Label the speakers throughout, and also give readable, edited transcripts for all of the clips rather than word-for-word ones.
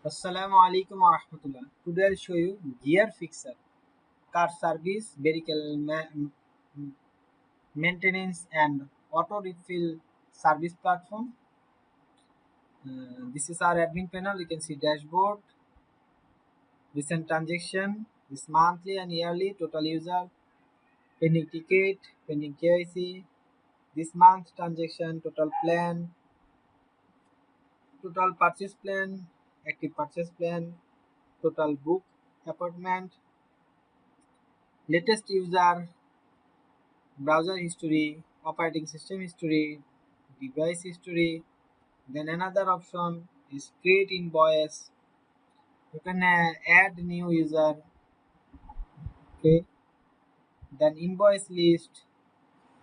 Speaker 1: Assalamu alaikum warahmatullah. Today I'll show you GearFixer car service, vehicle maintenance and auto refill service platform. This is our admin panel. You can see dashboard, recent transaction, this monthly and yearly total user, pending ticket, pending KYC, this month transaction, total plan, total purchase plan, active purchase plan, total book appointment, latest user, browser history, operating system history, device history. Then another option is create invoice. You can add new user. Okay. Then invoice list,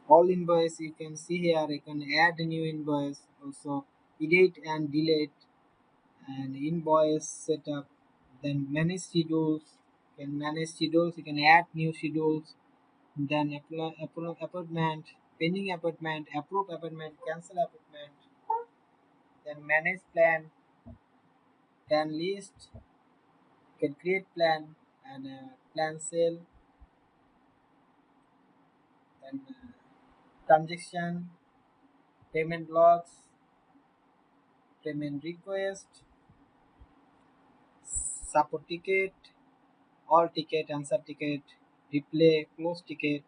Speaker 1: all invoice you can see here. You can add a new invoice, also edit and delete and invoice setup. Then manage schedules. You can manage schedules. You can add new schedules. Then apply appointment, pending appointment, approve appointment, cancel appointment. Then manage plan, plan list, can create plan and plan sale. Then transaction, payment logs, payment request, support ticket, all ticket, answer ticket, replay, close ticket,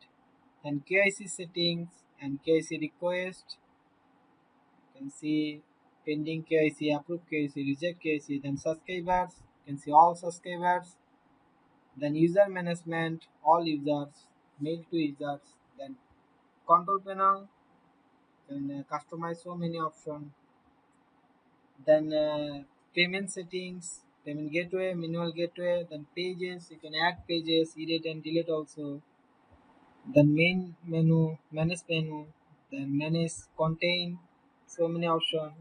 Speaker 1: and KIC settings and KIC request. You can see pending KIC, approved KIC, reject KIC, then subscribers. You can see all subscribers. Then user management, all users, mail to users. Then control panel, then customize so many options. Then payment settings, payment gateway, manual gateway. Then pages, you can add pages, edit and delete also. Then main menu, manage menu, then manage contain, so many options.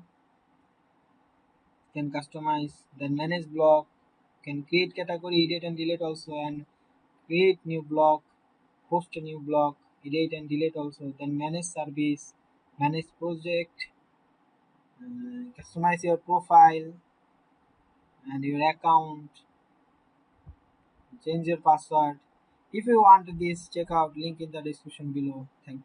Speaker 1: Can customize, then manage block, can create category, edit and delete also, and create new block, host a new block, edit and delete also, then manage service, manage project, customize your profile and your account, change your password. If you want this, check out link in the description below. Thank you.